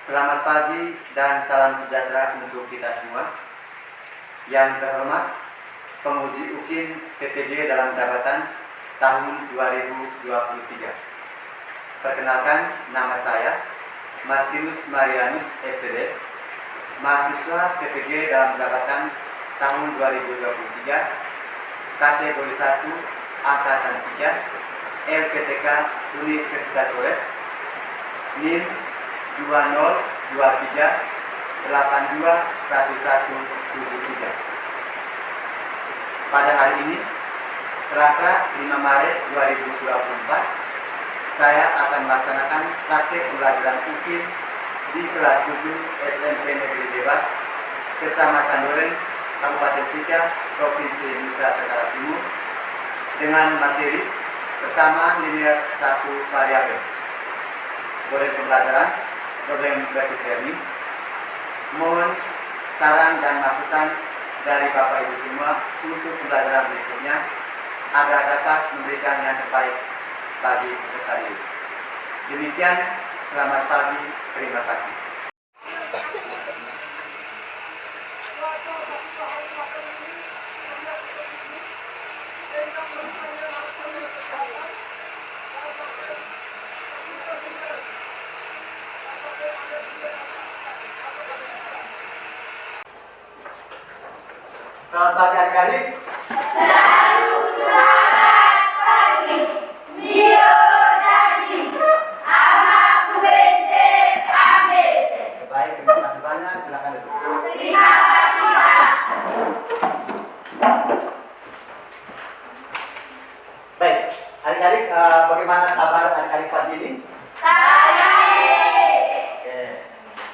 Selamat pagi dan salam sejahtera untuk kita semua. Yang terhormat, penguji UKIN PPG dalam jabatan tahun 2023. Perkenalkan, nama saya Martinus Marianus SPD, mahasiswa PPG dalam jabatan tahun 2023, kategori 1, angkatan 3, LPTK Universitas Flores, NIM 2023821173. Pada hari ini, Selasa 5 Maret 2024, saya akan melaksanakan praktek pembelajaran UKIN di kelas 7 SMP Negeri Debat, Kecamatan Duren, Kabupaten Sika, Provinsi Nusa Tenggara Timur, dengan materi bersama linear 1 variabel. Model pembelajaran problem basic learning. Mohon saran dan masukan dari Bapak Ibu semua untuk pembelajaran berikutnya agar dapat memberikan yang terbaik bagi peserta didik. Demikian, selamat pagi, terima kasih. Selamat pagi adik-adik. Selalu selamat pagi. Mio Dadi. Amaku Bente Pamit. Baik, terima kasih banyak. Silakan duduk. Terima kasih, Pak. Baik, adik-adik, bagaimana kabar adik-adik pagi ini? Baik. Oke,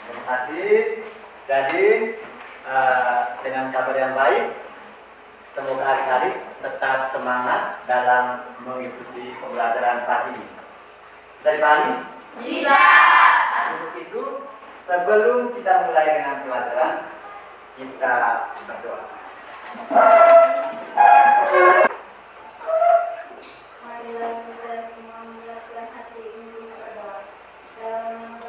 terima kasih. Jadi, dengan kabar yang baik, semoga adik-adik tetap semangat dalam mengikuti pembelajaran pagi ini. Bisa dipahami? Bisa. Untuk itu, sebelum kita mulai dengan pelajaran, kita berdoa. Marilah kita semua menyiapkan hati ini berdoa. Dalam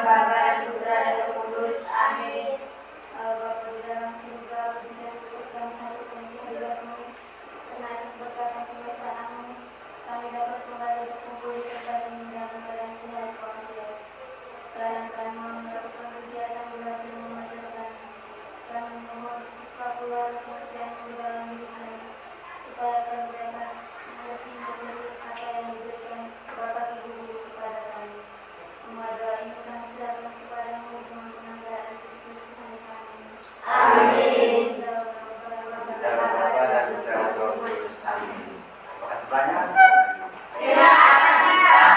Bapa dan Putra dan Roh Kudus. Amin. Bapa di dalam surga, bersyukur hari ini hadiratmu, karena atas berkat dan penyertaanmu, kami dapat kembali berkumpul di tempat ini dalam keadaan sehat walafiat. Sekarang kami mau melakukan kegiatan belajar mengajarkan, dan memohon kesukaan pengertian di dalam hidup kami, supaya kami dapat mengerti apa yang diberikan Bapak Ibu Guru kepada kami. Semua doa ini kami serahkan kepadamu dengan penanggalan Kristus Tuhan kami. Amin. Dalam Bapa dan Putra dan Roh Kudus. Amin. Terima kasih banyak. Terima kasih, Pak.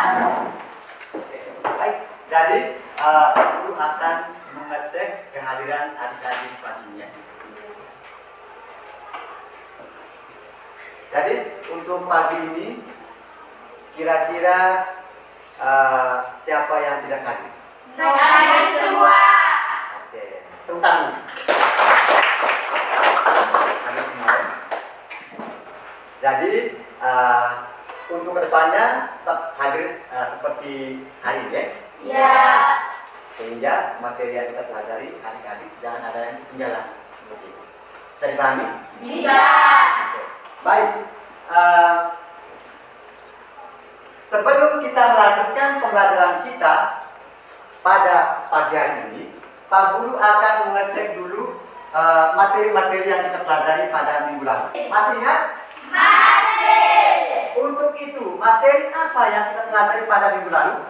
Oke, baik. Jadi, Guru akan mengecek kehadiran adik-adik pagi ini. Jadi, untuk pagi ini, kira-kira siapa yang tidak hadir? Kami semua. Oke, tepuk tangan. Hadir semua. Jadi, untuk kedepannya tetap hadir seperti hari ini ya. Ya. Sehingga materi yang kita pelajari adik-adik jangan ada yang ketinggalan. Seperti itu. Bisa dipahami? Bisa. Oke. Baik. Sebelum kita melanjutkan pembelajaran kita pada pagi hari ini, Pak Guru akan mengecek dulu materi-materi yang kita pelajari pada minggu lalu. Masih ingat? Masih. Untuk itu, materi apa yang kita pelajari pada minggu lalu?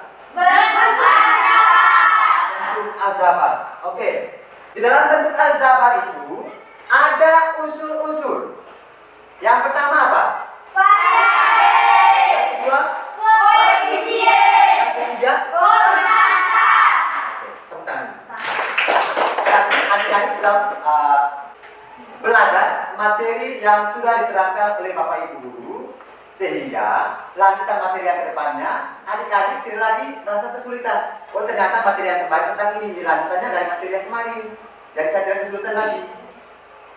Bentuk aljabar. Oke. Di dalam bentuk aljabar itu ada unsur-unsur. Yang pertama apa? Variabel. Yang kedua? Koefisien. Yang ketiga? Konstanta. Oke, tepuk tangan. Jadi adik-adik sedang belajar materi yang sudah diterangkan oleh Bapak Ibu Guru, sehingga lanjutan materi yang kedepannya adik-adik tidak lagi merasa kesulitan. Oh, ternyata materi yang kemarin tentang ini dilanjutannya dari materi yang kemarin, jadi saya tidak kesulitan lagi.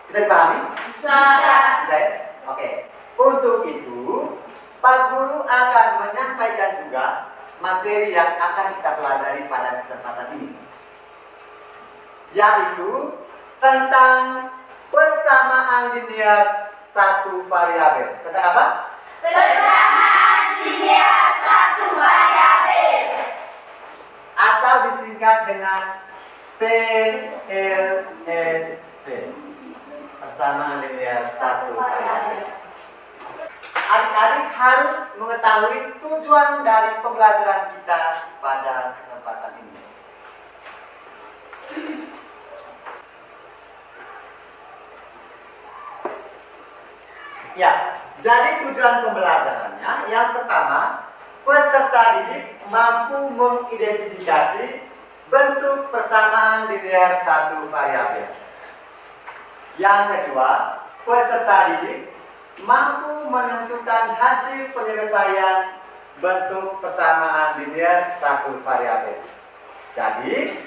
Bisa dipahami? Bisa. Bisa ya? Oke. Untuk itu Pak Guru akan menyampaikan juga materi yang akan kita pelajari pada kesempatan ini, yaitu tentang persamaan linear satu variabel. Tentang apa? Persamaan linear satu variabel. Atau disingkat dengan PLSV. Persamaan linear satu variabel. Adik-adik harus mengetahui tujuan dari pembelajaran kita pada kesempatan ini. Ya, jadi tujuan pembelajarannya yang pertama, peserta didik mampu mengidentifikasi bentuk persamaan linear satu variabel. Yang kedua, peserta didik mampu menentukan hasil penyelesaian bentuk persamaan linear satu variabel. Jadi,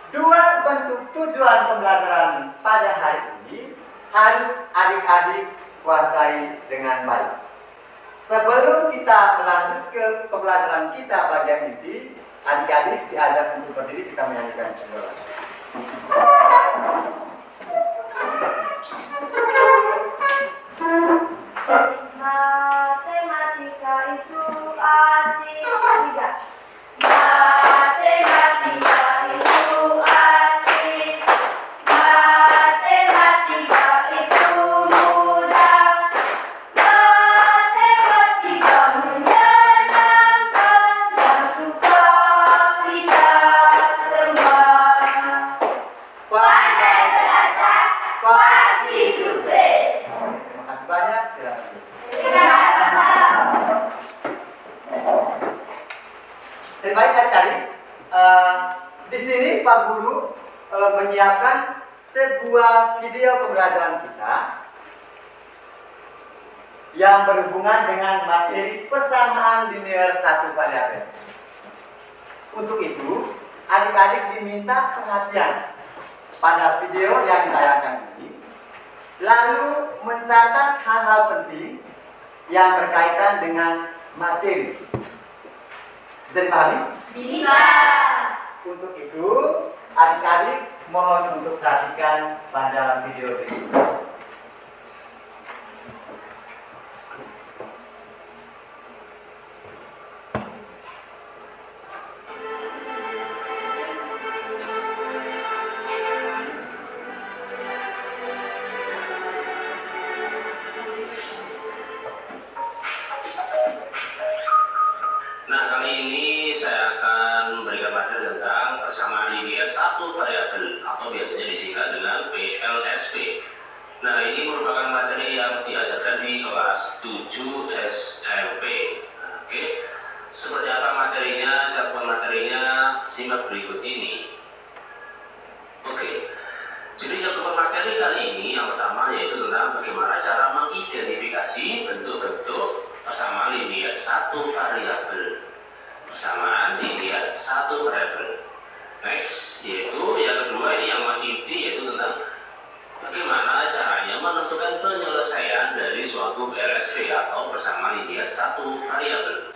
dua bentuk tujuan pembelajaran pada hari ini harus adik-adik kuasai dengan baik. Sebelum kita melanjut ke pembelajaran kita bagian inti, adik-adik diajak untuk berdiri, kita menyanyikan sebuah lagu. Matematika itu asik tidak? Matematika itu asik. Matematika itu mudah. Matematika menyenangkan dan suka kita semua. Pandai belajar, pasti sukses. Terima kasih banyak, silakan. Terbaik adik-adik, di sini Pak Guru menyiapkan sebuah video pembelajaran kita yang berhubungan dengan materi persamaan linear satu variabel. Untuk itu, adik-adik diminta perhatian pada video yang ditayangkan ini, lalu mencatat hal-hal penting yang berkaitan dengan materi. Bisa dipahami? Bisa. Untuk itu, adik-adik mohon untuk perhatikan pada video ini. Persamaan linear satu variabel atau biasanya disingkat dengan PLSV. Nah, ini merupakan materi yang diajarkan di kelas 7 SMP. Oke. Seperti apa materinya, cakupan materinya, simak berikut ini. Oke. Jadi cakupan materi kali ini yang pertama yaitu tentang bagaimana cara mengidentifikasi bentuk-bentuk persamaan linear satu variabel. Persamaan linear satu variabel. Next, yaitu yang kedua ini yang inti, yaitu tentang bagaimana caranya menentukan penyelesaian dari suatu PLSV atau persamaan linear satu variabel.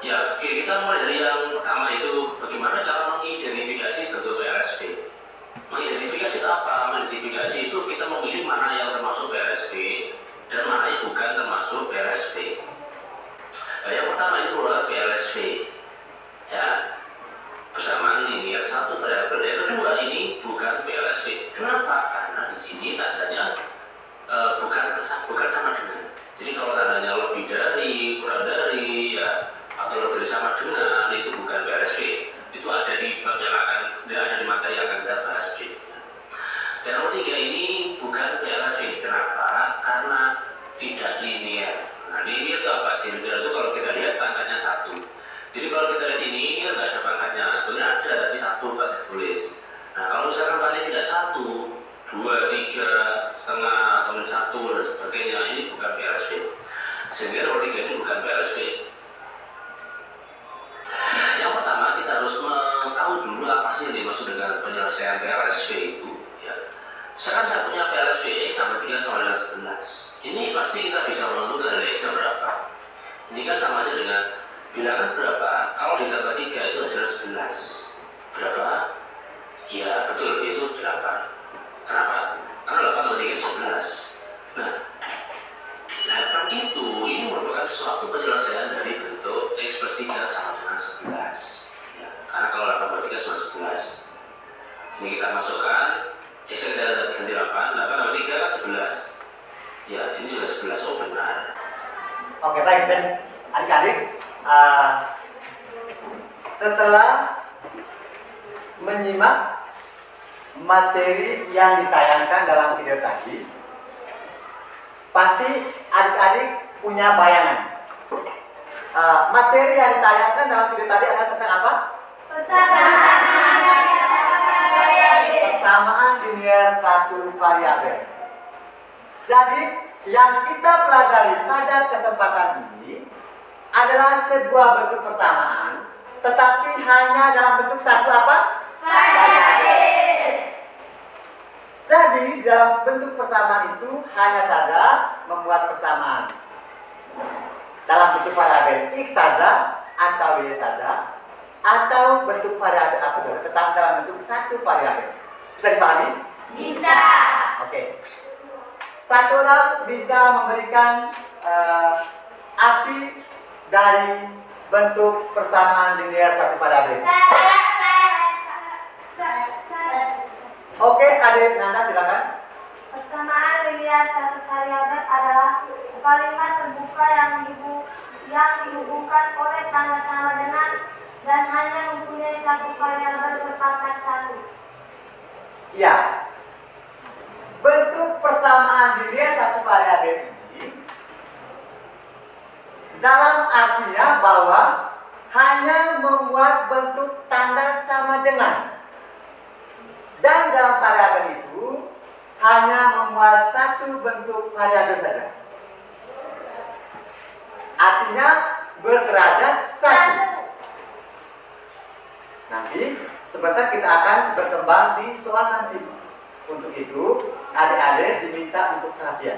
Ya, oke, kita mulai dari yang pertama, itu bagaimana cara mengidentifikasi bentuk PLSV. Mengidentifikasi itu apa? Mengidentifikasi itu kita memilih mana yang termasuk PLSV dan mana yang bukan termasuk PLSV. Nah, yang pertama itu adalah PLSV. Ya. Persamaan linear satu variabel. Yang kedua ini bukan PLSV. Kenapa? Karena di sini tandanya bukan sama dengan. Jadi kalau tandanya lebih dari, kurang dari, ya, atau lebih sama dengan, itu bukan PLSV. Itu ada di bab yang ada di materi yang akan kita bahas. Dan yang ketiga ini bukan PLSV. Kenapa? Karena tidak linear. Nah, linear itu apa sih? Linear itu kalau kita lihat pangkatnya satu. Jadi kalau kita lihat ini nggak ada pangkatnya, sebenarnya ada tapi satu pas saya tulis. Nah, kalau misalkan pangkatnya tidak satu, 2, 3, setengah, atau 1 dan sebagainya, ini bukan PLSV. Sehingga nomor 3 ini bukan PLSV. Yang pertama kita harus tahu dulu apa sih yang dimaksud dengan penyelesaian PLSV itu. Ya. Sekarang saya punya PLSV X sama 3 sama dengan 11. Ini pasti kita bisa menentukan dari X berapa. Ini kan sama aja dengan bilangan berapa. Kalau untuk penyelesaian dari bentuk X plus 3 sama dengan 11. Ya, karena kalau 8 per 3 sama 11. Ini kita masukkan, X kita ganti 8 per 3 kan 11. Ya, ini sudah 11, oh benar. Oke, baik. Dan adik-adik, setelah menyimak materi yang ditayangkan dalam video tadi, pasti adik-adik punya bayangan. Materi yang ditayangkan dalam video tadi adalah tentang apa? Persamaan linear satu variabel. Jadi, yang kita pelajari pada kesempatan ini adalah sebuah bentuk persamaan, tetapi hanya dalam bentuk satu apa? Variabel. Jadi, dalam bentuk persamaan itu hanya saja membuat persamaan dalam bentuk variabel X saja atau Y saja, atau bentuk variabel apa saja, tetap dalam bentuk satu variabel. Bisa dipahami? Bisa. Oke. Satu orang bisa memberikan arti dari bentuk persamaan linear satu variabel. Oke, adik Nanda silakan. Persamaan linear satu variabel adalah kalimat terbuka yang dihubungkan oleh tanda sama dengan dan hanya mempunyai satu variabel berpangkat satu. Ya. Bentuk persamaan linear satu variabel ini dalam artinya bahwa hanya membuat bentuk tanda sama dengan, dan dalam variabel itu hanya membuat satu bentuk variabel saja. Artinya berderajat satu. Nanti sebentar kita akan berkembang di soal nanti. Untuk itu, adik-adik diminta untuk perhatian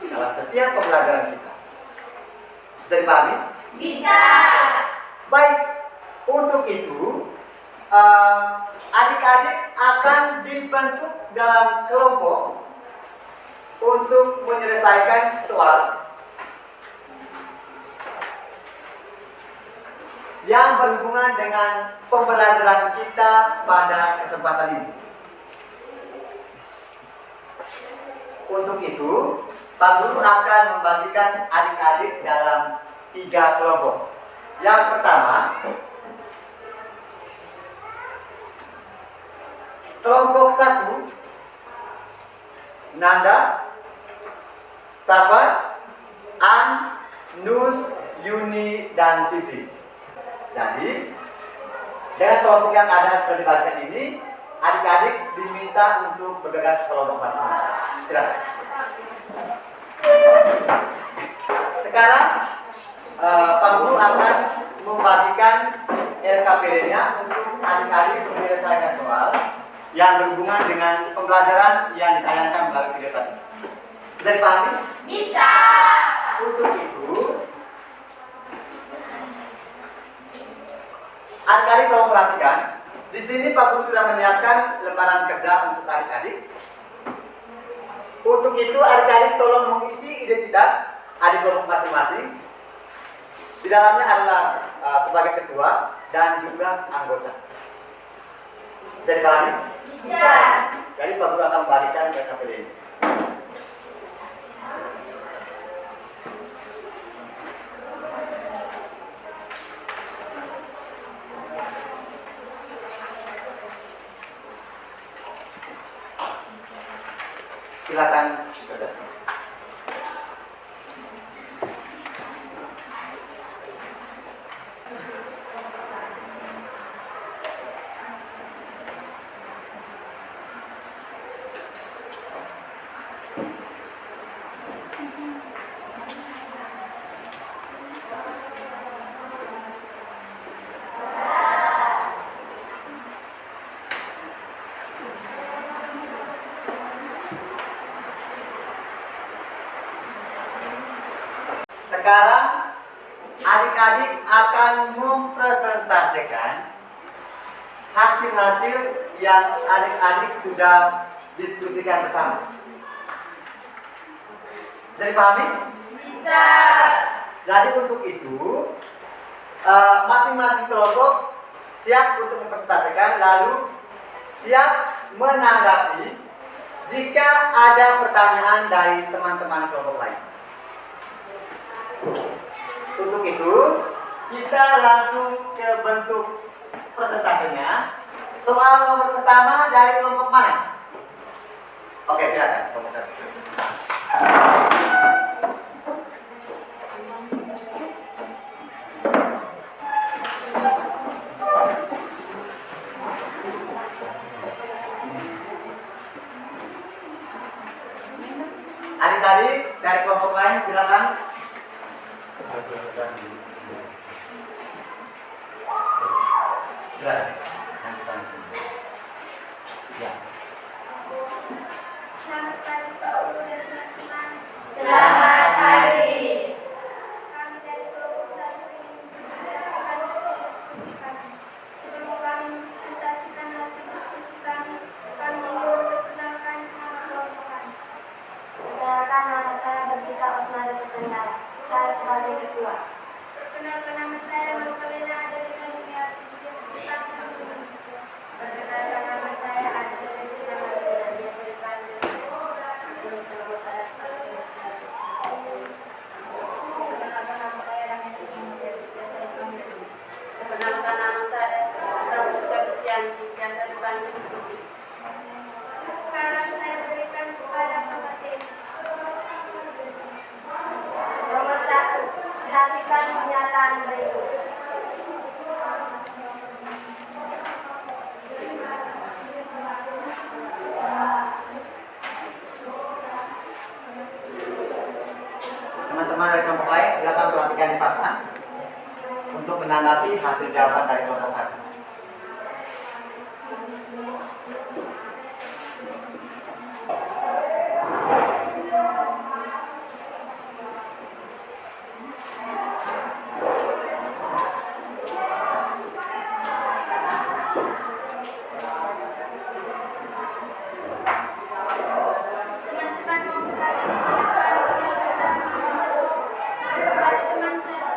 dalam setiap pembelajaran kita. Bisa dipahami? Bisa. Baik, untuk itu adik-adik akan dibentuk dalam kelompok untuk menyelesaikan soal yang berhubungan dengan pembelajaran kita pada kesempatan ini. Untuk itu, Pak Guru akan membagikan adik-adik dalam 3 kelompok. Yang pertama, kelompok 1, Nanda, Sabar, An, Nus, Yuni, dan Vivi. Jadi, dengan kelompok yang ada seperti bagian ini, adik-adik diminta untuk bergegas kelompok masing-masing. Silakan. Sekarang Pak Guru akan membagikan LKPD-nya untuk adik-adik menyelesaikan soal yang berhubungan dengan pembelajaran yang ditayangkan melalui video tadi. Bisa dipahami? Bisa. Untuk itu, adik-adik tolong perhatikan. Di sini Pak Guru sudah menyiapkan lembaran kerja untuk adik-adik. Untuk itu adik-adik tolong mengisi identitas adik kelompok masing-masing. Di dalamnya adalah sebagai ketua dan juga anggota. Bisa dipahami? Bisa. Jadi Pak Guru akan membagikan ke KPD ini. Silakan saja. Sekarang adik-adik akan mempresentasikan hasil-hasil yang adik-adik sudah diskusikan bersama. Bisa dipahami? Bisa. Jadi untuk itu masing-masing kelompok siap untuk mempresentasikan, lalu siap menanggapi jika ada pertanyaan dari teman-teman kelompok lain. Untuk itu kita langsung ke bentuk presentasinya. Soal nomor pertama dari kelompok mana? Oke, silakan kelompok satu. Adik-adik dari kelompok lain silakan. Silakan. Nanti sana. Ya. Selamat pagi Pak Guru dan teman-teman. Selamat pagi. Kami dari kelompok 1 ingin mempresentasikan hasil diskusi kami. Sebelum kami mempresentasikan hasil diskusi kami ingin memperkenalkan nama kelompok kami. Perkenalkan, nama saya Bergita Osmada Pertendara. Saya sebagai ketua. Perkenalkan, nama saya Marcolina Adelina Yuniarti. Biasa dipanggil Nurul. Perkenalkan, nama saya Adi Celestina Martina. Biasa dipanggil Nama saya Sakti Lestari. Perkenalkan, nama saya Ramya Sumur. Biasa dipanggil Lus. Perkenalkan, nama saya Francisca Butianti. Biasa dipanggil Putih. Sekarang saya berikan kepada pemateri. Nomor 1. Perhatikan pernyataan berikut. Teman-teman dari kelompok lain silakan perhatikan di papan untuk menanggapi hasil jawaban dari kelompok satu. Teman-teman mau perhatikan kepada teman saya.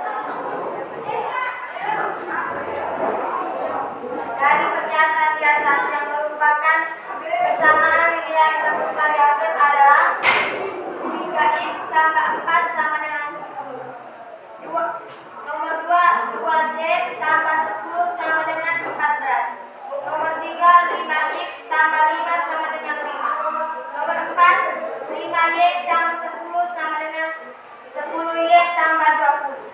Dari pernyataan di atas yang merupakan persamaan nilai satu variabel adalah 3x tambah 4 sama dengan 10. Nomor 2, 2z tambah 10 sama dengan 14. Nomor 3, 5x tambah 5 sama dengan 5. Nomor 4, 5y tambah 10 sama dengan 10y tambah 20.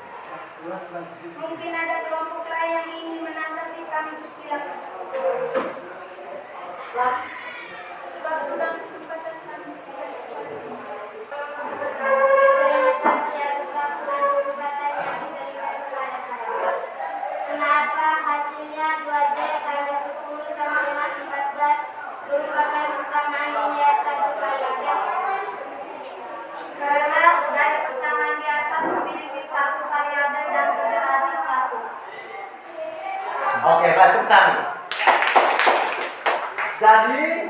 Mungkin ada kelompok lain yang ingin menanggapi, kami persilakan. Waktu dan kesempatan kami. Terima kasih atas waktu dan kesempatan yang diberikan kepada saya. Kenapa hasilnya 2Z tambah 10 sama dengan 14 merupakan persamaan linear satu variabel? Karena dari persamaan di atas memiliki satu variabel dan berderajat 1. Oke, baik, tepuk tangan. Jadi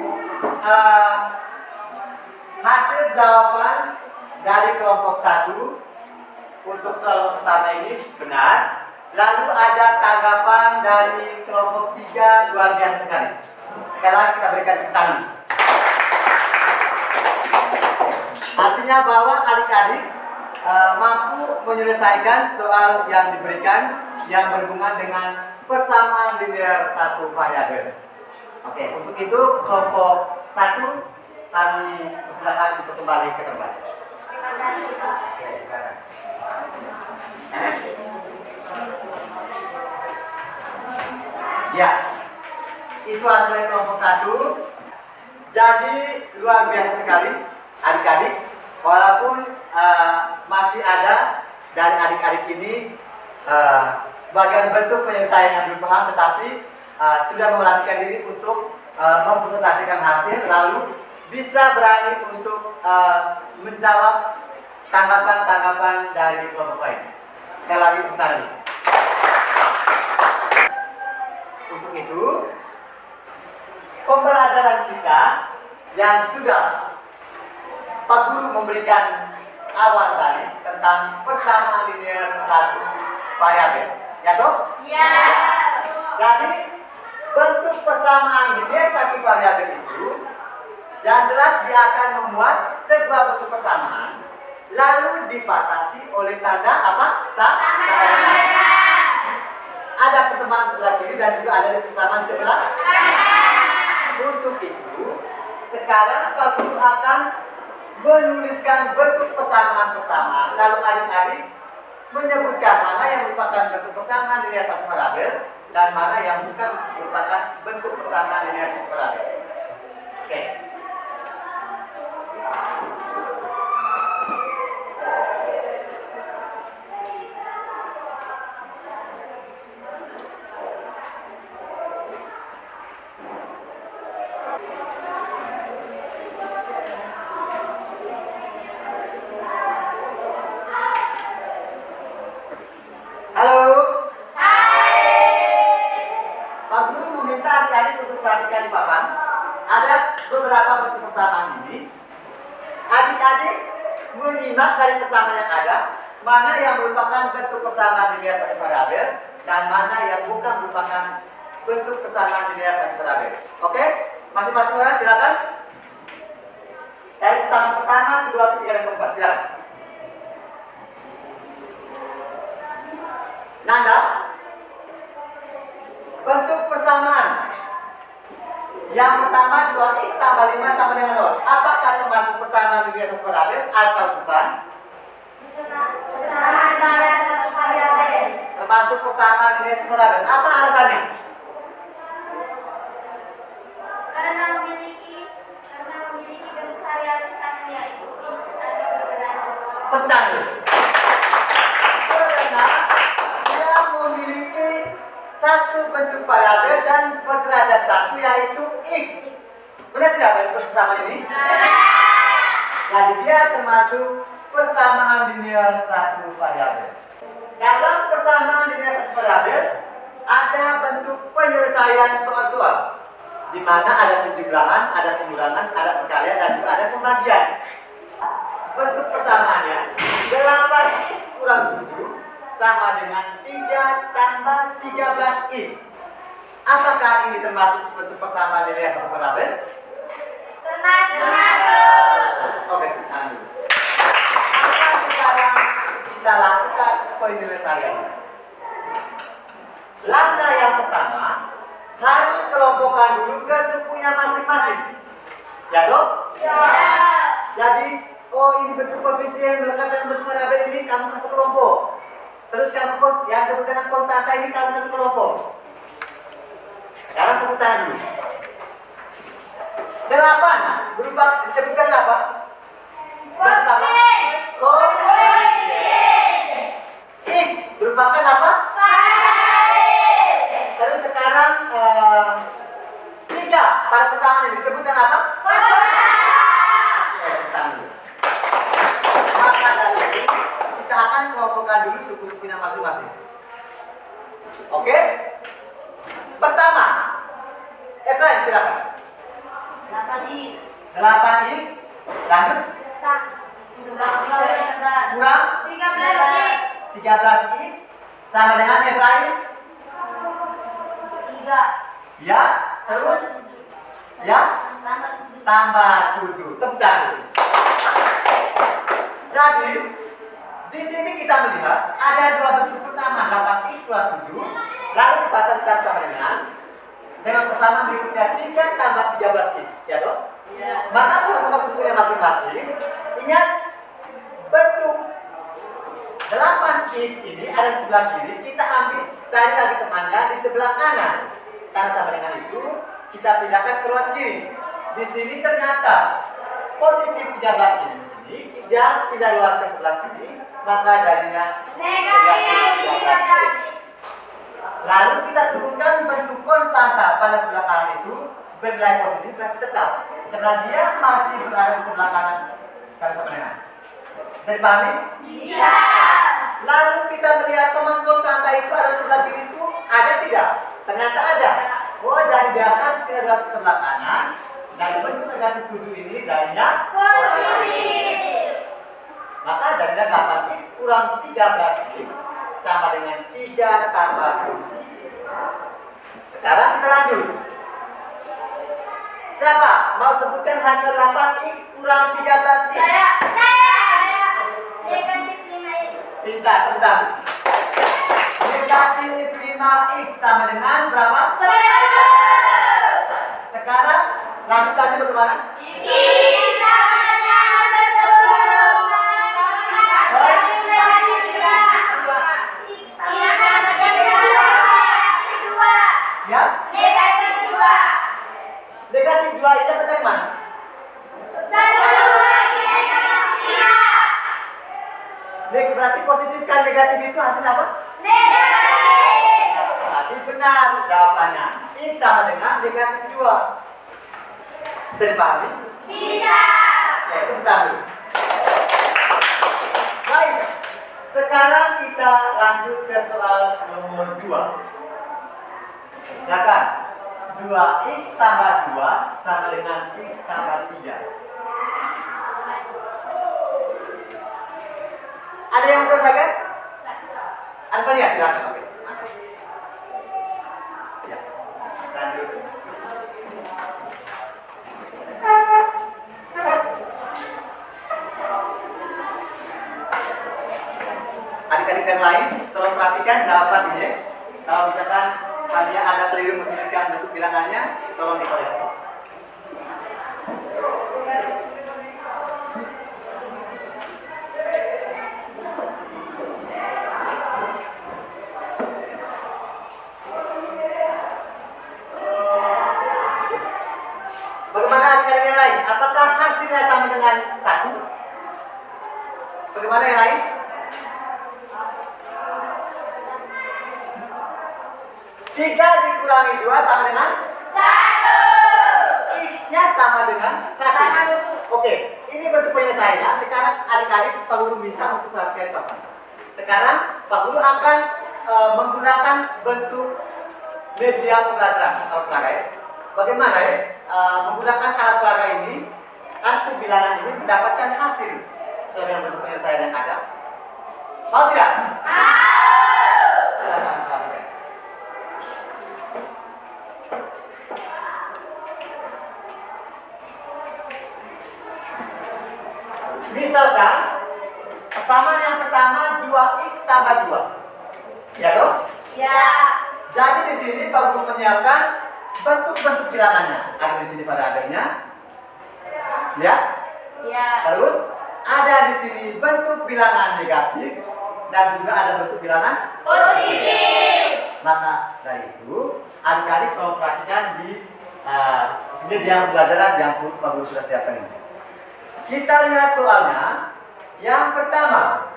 hasil jawaban dari kelompok 1 untuk soal pertama ini benar. Lalu ada tanggapan dari kelompok 3, luar biasa sekali. Sekarang kita berikan tepuk tangan. Artinya bahwa adik-adik mampu menyelesaikan soal yang diberikan yang berhubungan dengan persamaan linear satu variabel. Oke, untuk itu kelompok 1 kami persilakan untuk kembali ke tempat. Terima kasih. Oke, silakan. Ya, itu hasil kelompok 1. Jadi luar biasa sekali adik-adik. Walaupun masih ada dari adik-adik ini sebagian bentuk penyelesaian yang belum paham, tetapi sudah memerankan diri untuk mempresentasikan hasil, lalu bisa berani untuk menjawab tanggapan-tanggapan dari kelompok lain. Sekali lagi tepuk tangan. Untuk itu, pembelajaran kita yang sudah Pak Guru memberikan awal tadi tentang persamaan linear satu variabel, ya toh? Ya. Jadi bentuk persamaan linear satu variabel itu yang jelas dia akan memuat sebuah bentuk persamaan lalu dibatasi oleh tanda apa? Sama. Ada persamaan sebelah kiri dan juga ada persamaan sebelah kanan. Untuk itu sekarang Pak Guru akan menuliskan bentuk persamaan-persamaan lalu adik-adik menyebutkan mana yang merupakan bentuk persamaan linear satu variabel dan mana yang bukan merupakan bentuk persamaan linear satu variabel. Oke. Perhatikan di papan, ada beberapa bentuk persamaan ini. Adik-adik menyimak dari persamaan yang ada, mana yang merupakan bentuk persamaan linear satu variabel dan mana yang bukan merupakan bentuk persamaan linear satu variabel. Oke? Masing-masing orang silakan. Dari persamaan pertama, kedua, ketiga, dan keempat, silakan. Nanda, bentuk persamaan yang pertama 2x tambah 5 sama dengan 0. Apakah termasuk persamaan linear satu variabel atau bukan? Persamaan linear satu variabel. Termasuk persamaan linear satu variabel. Apa alasannya? Karena memiliki bentuk variabel sama yaitu x atau berderajat. Benar. Karena dia memiliki satu bentuk variabel dan berderajat satu yaitu x. Benar tidak bentuk persamaan ini? Jadi dia termasuk persamaan linear satu variabel. Dalam persamaan linear satu variabel ada bentuk penyelesaian soal-soal, di mana ada penjumlahan, ada pengurangan, ada perkalian dan juga ada pembagian. Bentuk persamaannya 8x kurang 7 sama dengan 3 tambah 13x. Apakah ini termasuk bentuk persamaan linear satu variabel? Termasuk. Oke, tahan dulu. Maka sekarang kita lakukan penyelesaiannya. Langkah yang pertama harus kelompokkan dulu ke sukunya masing-masing. Ya toh? Ya. Jadi, oh ini bentuk koefisien melekat dengan bentuk variabel ini kamu satu kelompok. Terus kamu yang disebut dengan konstanta ini kamu satu kelompok. Sekarang tepuk tangan dulu. 8 berupa disebutkan apa? Pertama, koefisien. X merupakan apa? Variabel. Terus sekarang 3 pada persamaan ini disebutkan apa? Konstan. Oke, tangan dulu. Maka dari itu kita akan kelompokkan dulu suku-sukunya masing-masing. Oke? Pertama, Efraim silakan. 8x. 8x lanjut kurang 13x. 13x sama dengan Efraim 3 ya, terus ya tambah 7. Tepuk tangan. Jadi di sini kita melihat ada dua bentuk persamaan 8x kurang 7 lalu dibataskan sama dengan persamaan berikutnya 3 tambah 13x, ya toh? Ya. Maka kalau kita sukunya masing-masing, ingat bentuk 8x ini ada di sebelah kiri, kita ambil cari lagi temannya di sebelah kanan. Karena sama dengan itu, kita pindahkan ke ruas kiri. Di sini ternyata positif 13 ini dia pindah luas ke sebelah kiri, maka jadinya negatif 13x. Lalu kita turunkan bentuk konstanta pada sebelah kanan itu bernilai positif berarti tetap karena dia masih berada di sebelah kanan karena sama dengan. Bisa dipahami? Bisa. Lalu kita melihat teman konstanta itu ada di sebelah kiri itu ada tidak? Ternyata ada. Oh, jadi dia harus pindah luas ke sebelah kanan dan bentuk negatif 7 ini jadinya positif. Maka jadinya 8x kurang 13x sama dengan 3 tambah 7. Sekarang kita lanjut. Siapa mau sebutkan hasil 8x kurang 13x? Saya. Negatif 5x. Pintar, tepuk tangan. Negatif 5x sama dengan berapa? 10. Sekarang lanjut aja bagaimana? X sama dengan 10. Negatif 3. X sama dengan 2. Ya, Negatif 2. negatif 2 itu dapat dari mana? 1 lagi negatif 3. Berarti positif kali negatif itu hasilnya apa? Negatif. Berarti benar jawabannya. X sama dengan negatif 2. Bisa dipahami? Bisa. Oke, bentar dulu. Baik, sekarang kita lanjut ke soal nomor 2. Misalkan 2x tambah 2 sama dengan x tambah 3. Ada yang mau selesaikan? Ada ya, silakan. Oke. Ya, lanjut. Adik-adik yang lain, tolong perhatikan jawaban ini. Kalau misalkan kalian ada keliru menuliskan bentuk bilangannya, tolong dikoreksi. Bagaimana adik-adik yang lain? Apakah hasilnya sama dengan 1? Bagaimana yang lain? Tiga dikurangi 2 sama dengan 1. X-nya sama dengan 1. Oke, ini bentuk penyelesaiannya. Sekarang adik-adik Pak Guru minta untuk perhatikan Bapak. Sekarang Pak Guru akan menggunakan bentuk media pembelajaran alat peraga ya. Bagaimana ya? Menggunakan alat peraga ini, kartu bilangan ini mendapatkan hasil sesuai dengan bentuk penyelesaian yang ada. Mau tidak? Silakan perhatikan. Misalkan persamaan yang pertama 2x tambah 2. Ya toh? Ya. Jadi di sini Pak Guru menyiapkan bentuk-bentuk bilangannya. Ada di sini pada akhirnya. Ya. Ya. Terus ada di sini bentuk bilangan negatif dan juga ada bentuk bilangan Positif. Maka dari itu adik-adik tolong perhatikan di media pembelajaran yang Pak Guru sudah siapkan ini. Kita lihat soalnya. Yang pertama,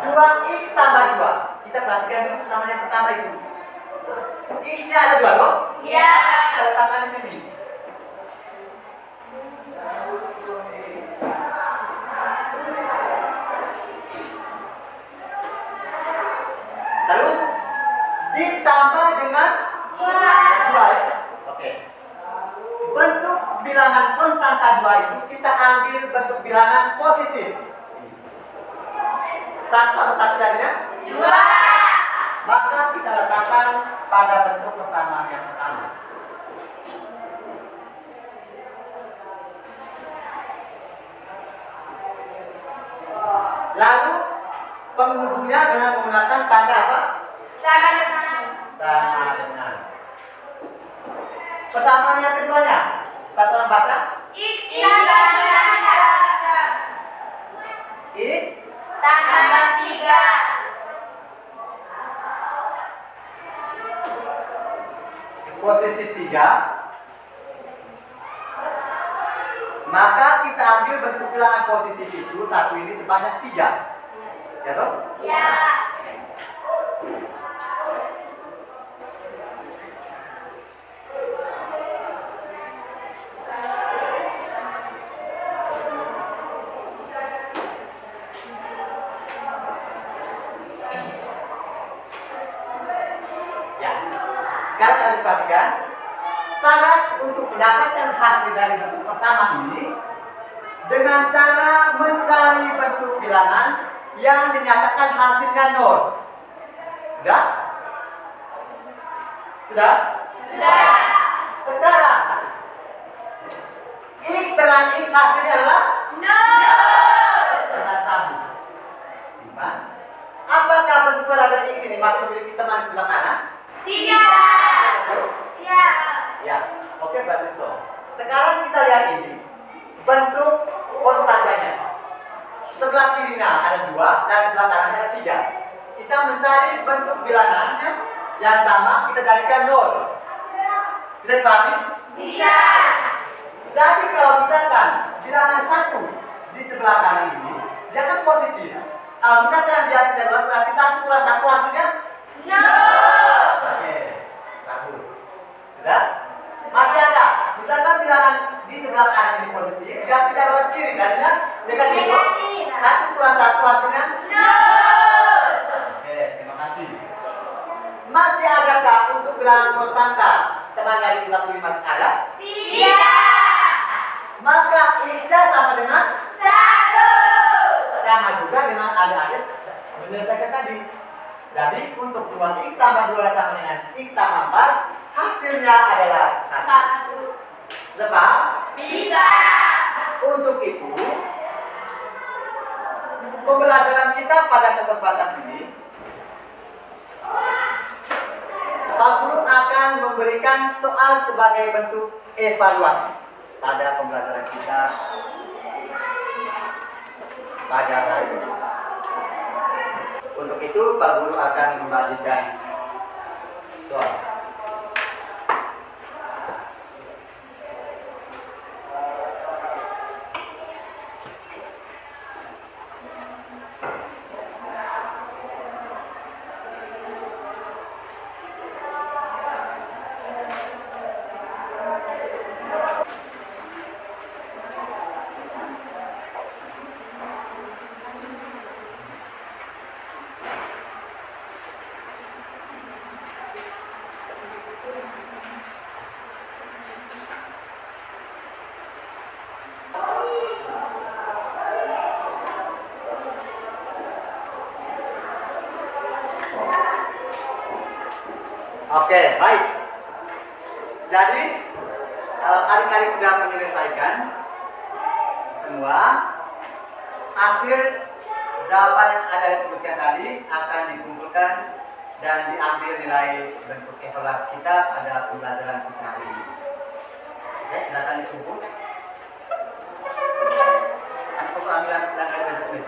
dua x tambah 2. Kita perhatikan dulu persamaan yang pertama itu. X-nya ada 2 toh? Ya. Ada tambah di sini. Terus ditambah dengan 2 ya? Oke. Bentuk bilangan konstanta 2 itu kita ambil bentuk bilangan positif. 1 tambah 1 jadinya 2. maka kita letakkan pada bentuk persamaan yang pertama. Lalu penghubungnya dengan menggunakan tanda apa? Sama dengan. Sama dengan. Persamaan yang keduanya, satu orang baca. X sama dengan X tambah 3. positif 3. Maka kita ambil bentuk bilangan positif itu satu ini sebanyak 3. Ya toh? Ya. perhatikan. Syarat untuk mendapatkan hasil dari bentuk persamaan ini dengan cara mencari bentuk bilangan yang dinyatakan hasilnya 0. Sudah? Sudah? Sudah. Sekarang X dengan X hasilnya adalah 0. kita cabut. Simpan. Apakah bentuk variabel X ini masih memiliki teman di sebelah kanan? Tidak. Ya. Ya, oke, berarti stop. Sekarang kita lihat ini bentuk konstantanya. Sebelah kirinya ada 2 dan sebelah kanannya ada 3. Kita mencari bentuk bilangannya yang sama, kita jadikan 0. Bisa dipahami? Bisa. Jadi kalau misalkan bilangan 1 di sebelah kanan ini, dia kan positif. Kalau misalkan dia tidak luas, berarti 1 kurang 1 hasilnya 0. oke, cabut. Sudah? Masih ada. Misalkan bilangan di sebelah kanan ini positif, dia pindah luas kiri, jadinya negatif. Negatif. 1 kurang 1 hasilnya 0. oke, terima kasih. Masih adakah untuk bilangan konstanta temannya di sebelah kiri masih ada? Tidak. Maka X-nya sama dengan 1. sama juga dengan adik-adik menyelesaikan tadi. Jadi untuk 2X tambah 2 sama dengan X tambah 4, hasilnya adalah 1. Bisa paham? Bisa. Untuk itu, pembelajaran kita pada kesempatan ini, Pak Guru akan memberikan soal sebagai bentuk evaluasi pada pembelajaran kita pada hari ini. Untuk itu, Pak Guru akan membagikan soal. Oke, baik. Jadi, kalau adik-adik sudah menyelesaikan semua, hasil jawaban yang ada dituliskan tadi akan dikumpulkan dan diambil nilai bentuk evaluasi kita pada pembelajaran kita hari ini. Oke, silakan dikumpul. Aku ambil dan ada tulis.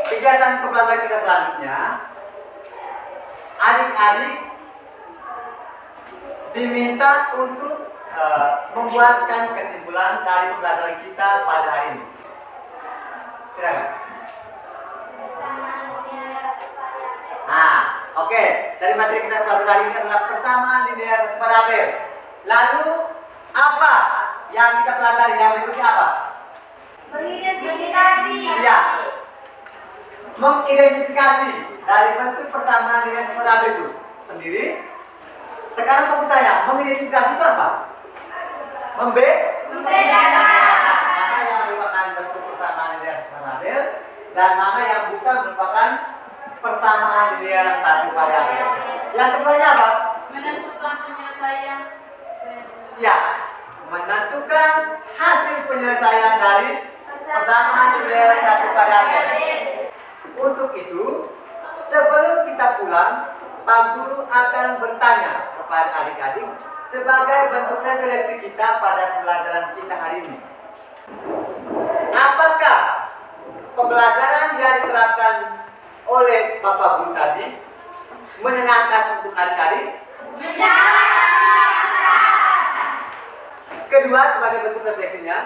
Kegiatan pembelajaran kita selanjutnya, adik-adik diminta untuk membuatkan kesimpulan dari pembelajaran kita pada hari ini. Silakan. Oke. Dari materi kita pelajaran hari ini adalah persamaan linear variabel. Lalu apa yang kita pelajari yang berikutnya apa? Mengidentifikasi. Ya. Mengidentifikasi dari bentuk persamaan dengan variabel itu sendiri. Sekarang aku tanya, mengidentifikasi itu apa? Membedakan. Mana yang merupakan bentuk persamaan dengan variabel dan mana yang bukan merupakan persamaan dengan satu variabel. Yang keduanya apa? Menentukan penyelesaian. Ya, menentukan hasil penyelesaian dari persamaan dengan satu variabel. Untuk itu, sebelum kita pulang, Pak Guru akan bertanya kepada adik-adik sebagai bentuk refleksi kita pada pembelajaran kita hari ini. Apakah pembelajaran yang diterapkan oleh Bapak Guru tadi menyenangkan untuk adik-adik? Kedua, sebagai bentuk refleksinya,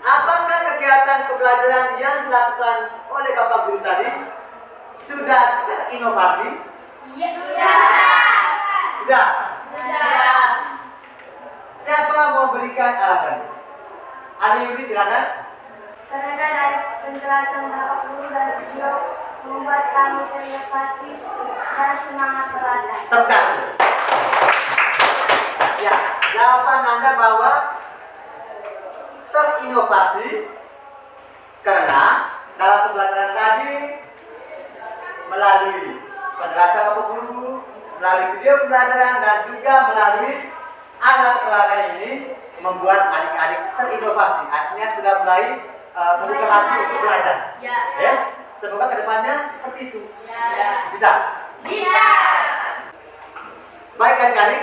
apakah kegiatan pembelajaran yang dilakukan oleh Bapak Guru tadi sudah terinovasi? Sudah. Siapa mau berikan alasan? Adi Yudi, silakan. Karena dari penjelasan Bapak Guru dan beliau membuat kami terinspirasi dan semangat belajar. Tepat. Ya, jawaban Anda bahwa terinovasi karena dalam pembelajaran tadi melalui penjelasan Bapak Guru, melalui video pembelajaran dan juga melalui alat peraga ini membuat adik-adik terinovasi. Artinya sudah mulai membuka hati untuk belajar. Ya, semoga kedepannya seperti itu. Bisa? Bisa. Baik adik-adik,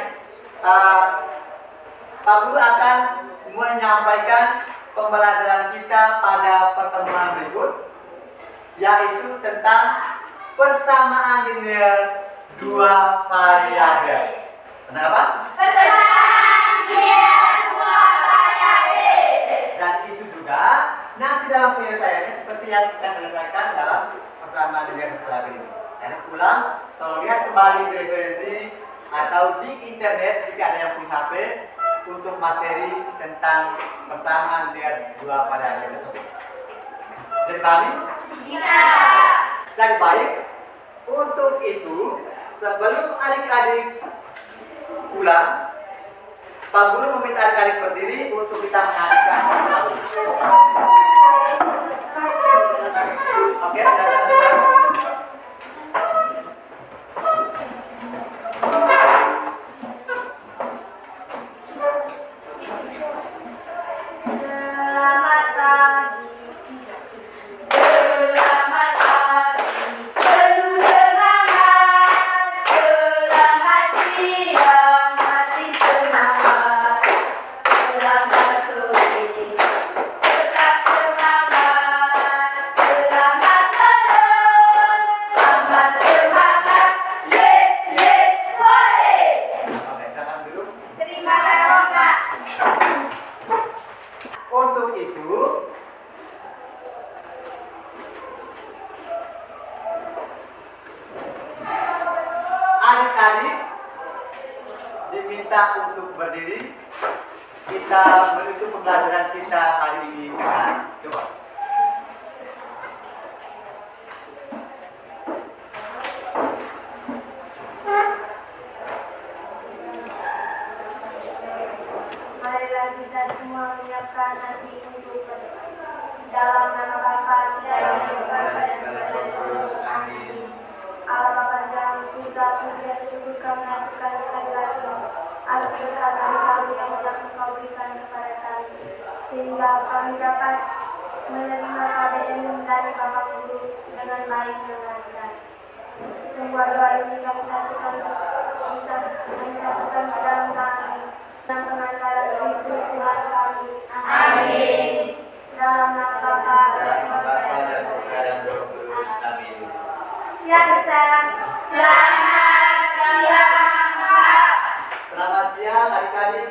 Pak Guru akan menyampaikan pembelajaran kita pada pertemuan berikut, yaitu tentang persamaan linear dua variabel. Tentang apa? Persamaan linear dua variabel. Dan itu juga nanti dalam penyelesaiannya seperti yang kita selesaikan dalam persamaan linear dua variabel ini. Dan ulang, tolong lihat kembali di referensi atau di internet jika ada yang punya HP untuk materi tentang persamaan linear dua variabel tersebut. Jadi pahami? Bisa. Jadi baik, untuk itu sebelum adik-adik pulang, Pak Guru meminta adik-adik berdiri untuk kita menyanyikan satu lagu. Oke, silakan adik-adik. Selamat pagi. Selamat pagi, penuh semangat. Selamat siang, masih semangat. Selamat sore, tetap semangat. Selamat malam, tambah semangat. Yes, yes, sore. Oke, silakan duduk. Terima kasih, Kak. Untuk itu, adik-adik diminta untuk berdiri. Kita menutup pembelajaran kita hari ini. Coba. Marilah kita semua menyiapkan hati untuk dalam nama Bapa dan Bapa dan Yesus. Amin. Allah Bapa dalam surga, puji dan syukur kami haturkan sekali lagi atas berkat kami yang telah Engkau berikan kepada kami, sehingga kami dapat menerima KBM dari Bapak Guru dengan baik dan lancar. Semua doa ini kami satukan ke dalam kami dan pengantaran Kristus Tuhan kami. Amin. Dalam nama Bapa dan Bapa dan Roh Kudus. Amin. Siang sayang. Selamat siang, Pak. Selamat siang adik-adik.